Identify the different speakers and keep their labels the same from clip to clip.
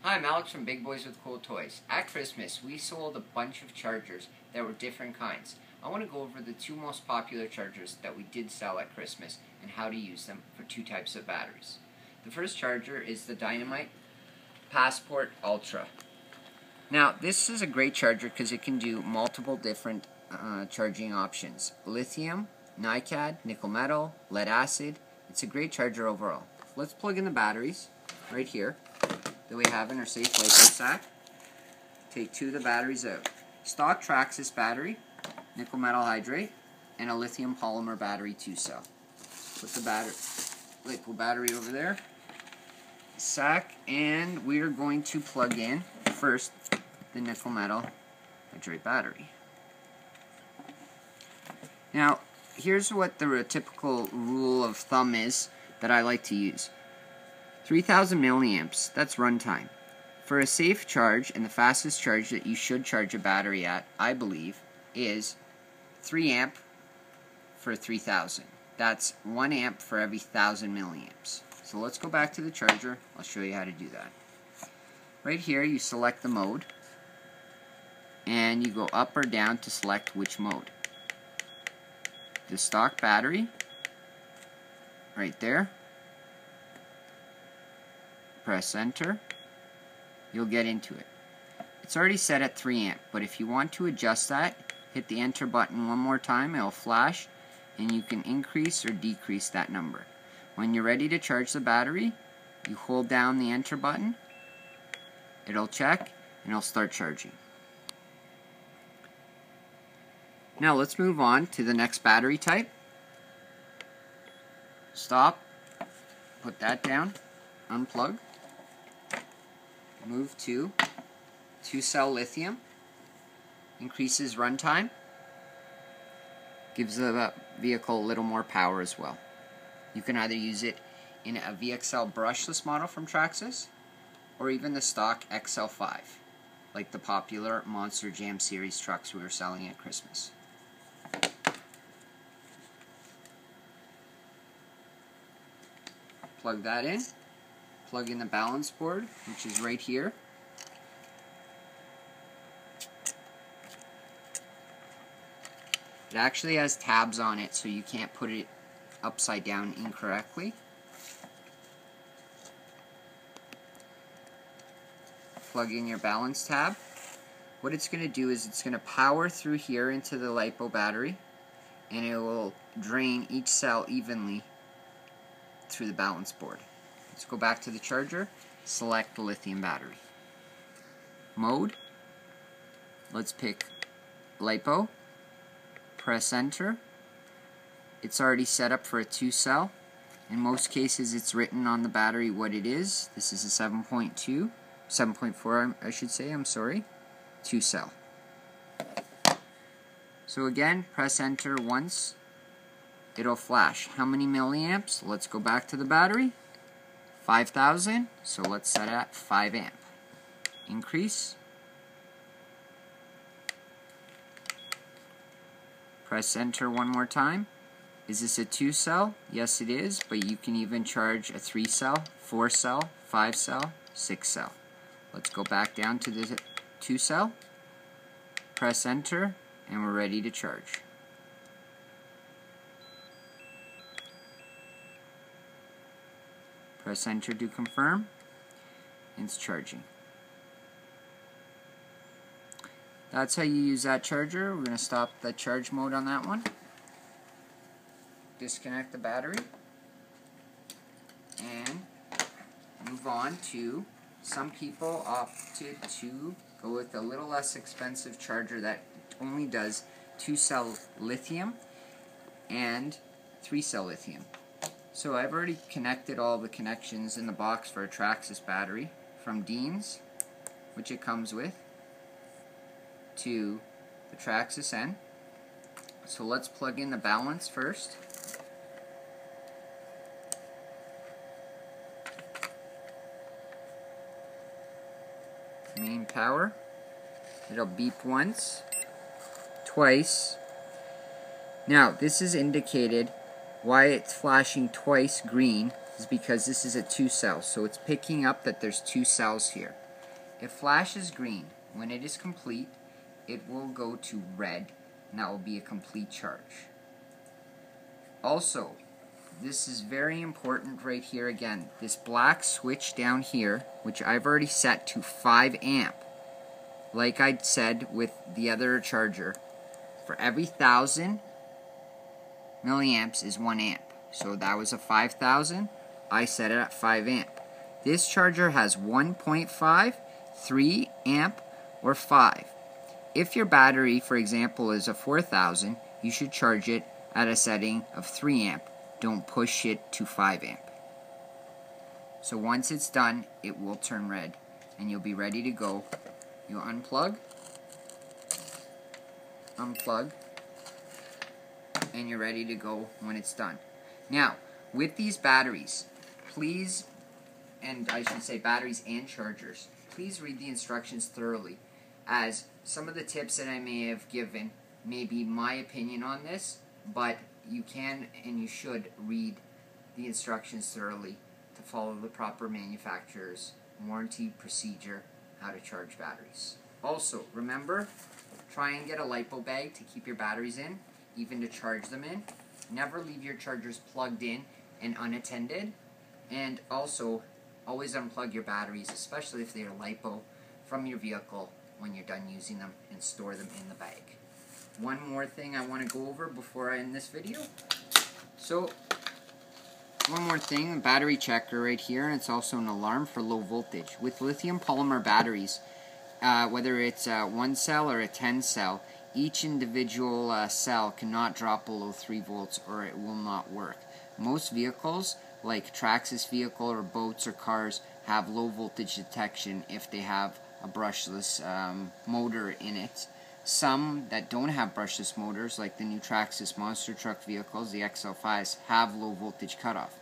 Speaker 1: Hi, I'm Alex from Big Boys with Cool Toys. At Christmas, we sold a bunch of chargers that were different kinds. I want to go over the two most popular chargers that we did sell at Christmas and how to use them for two types of batteries. The first charger is the Dynamite Passport Ultra. Now, this is a great charger because it can do multiple different charging options. Lithium, NiCad, nickel metal, lead acid. It's a great charger overall. Let's plug in the batteries right here that we have in our safe LiPo sack. Take two of the batteries out. Stock Traxxas battery, nickel metal hydrate, and a lithium polymer battery 2-cell. Put the LiPo battery over there, sack, and we're going to plug in first the nickel metal hydrate battery. Now, here's what the typical rule of thumb is that I like to use. 3,000 milliamps, that's runtime. For a safe charge, and the fastest charge that you should charge a battery at, I believe, is 3 amp for 3,000. That's 1 amp for every 1,000 milliamps. So let's go back to the charger. I'll show you how to do that. Right here, you select the mode, and you go up or down to select which mode. The stock battery, right there. Press enter. You'll get into it. It's already set at 3 amp, but if you want to adjust that, hit the enter button one more time. It'll flash, and you can increase or decrease that number. When you're ready to charge the battery, you hold down the enter button. It'll check, and it'll start charging. Now let's move on to the next battery type. Stop. Put that down. Unplug. Move to 2-cell lithium. Increases runtime. Gives the vehicle a little more power as well. You can either use it in a VXL brushless model from Traxxas, or even the stock XL5, like the popular Monster Jam series trucks we were selling at Christmas. Plug that in. Plug in the balance board, which is right here. It actually has tabs on it, so you can't put it upside down incorrectly. Plug in your balance tab. What it's going to do is it's going to power through here into the LiPo battery, and it will drain each cell evenly through the balance board. Let's go back to the charger, select the lithium battery. Mode, let's pick LiPo, press enter. It's already set up for a 2-cell. In most cases it's written on the battery what it is. This is a 7.4 I should say, I'm sorry, 2-cell. So again, press enter once, it'll flash. How many milliamps? Let's go back to the battery. 5,000, so let's set it at 5 amp. Increase. Press enter one more time. Is this a 2-cell? Yes it is, but you can even charge a 3-cell, 4-cell, 5-cell, 6-cell. Let's go back down to the 2-cell. Press enter, and we're ready to charge. Press enter to confirm, and it's charging. That's how you use that charger. We're going to stop the charge mode on that one. Disconnect the battery, and move on to, some people opted to go with a little less expensive charger that only does 2-cell lithium and 3-cell lithium. So I've already connected all the connections in the box for a Traxxas battery from Dean's, which it comes with, to the Traxxas N. So let's plug in the balance first. Main power. It'll beep once, twice. Now this is indicated. Why it's flashing twice green is because this is a 2-cell, so it's picking up that there's 2 cells here. It flashes green. When it is complete, it will go to red, and that will be a complete charge. Also, this is very important right here again. This black switch down here, which I've already set to 5 amp, like I said with the other charger, for every 1,000 milliamps is 1 amp. So that was a 5,000. I set it at 5 amp. This charger has 1.5, 3 amp, or 5. If your battery, for example, is a 4,000, you should charge it at a setting of 3 amp. Don't push it to 5 amp. So once it's done, it will turn red, and you'll be ready to go. You'll unplug, and you're ready to go when it's done. Now, with these batteries, please, and I should say batteries and chargers, please read the instructions thoroughly, as some of the tips that I may have given may be my opinion on this, but you can and you should read the instructions thoroughly to follow the proper manufacturer's warranty procedure how to charge batteries. Also, remember, try and get a LiPo bag to keep your batteries in, even to charge them in. Never leave your chargers plugged in and unattended. And also, always unplug your batteries, especially if they are LiPo, from your vehicle when you're done using them, and store them in the bag. One more thing I want to go over before I end this video. So, one more thing, a battery checker right here, and it's also an alarm for low voltage. With lithium polymer batteries, whether it's a 1 cell or a 10 cell, each individual cell cannot drop below 3 volts or it will not work. Most vehicles, like Traxxas vehicle or boats or cars, have low voltage detection if they have a brushless motor in it. Some that don't have brushless motors, like the new Traxxas monster truck vehicles, the XL5s, have low voltage cutoff.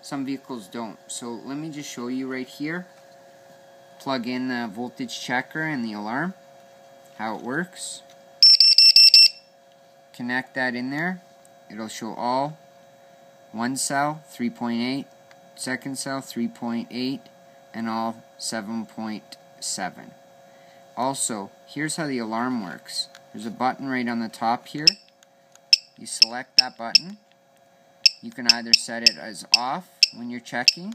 Speaker 1: Some vehicles don't. So let me just show you right here. Plug in the voltage checker and the alarm, how it works. Connect that in there. It'll show all. 1 cell, 3.8, second cell, 3.8, and all 7.7. Also, here's how the alarm works. There's a button right on the top here. You select that button. You can either set it as off when you're checking,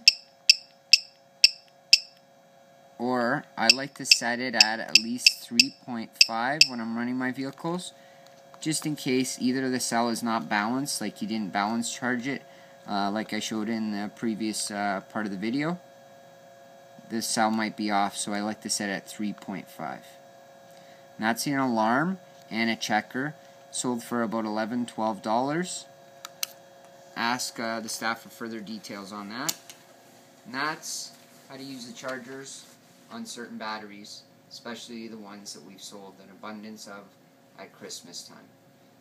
Speaker 1: or I like to set it at least 3.5 when I'm running my vehicles, just in case either the cell is not balanced, like you didn't balance charge it, like I showed in the previous part of the video. This cell might be off, so I like to set it at 3.5. And that's an alarm and a checker, sold for about $11, $12. Ask the staff for further details on that. And that's how to use the chargers on certain batteries, especially the ones that we've sold an abundance of at Christmas time.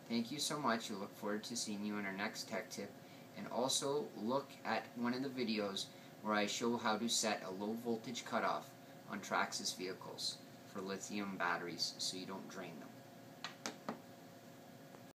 Speaker 1: Thank you so much. I look forward to seeing you in our next tech tip. And also look at one of the videos where I show how to set a low voltage cutoff on Traxxas vehicles for lithium batteries so you don't drain them.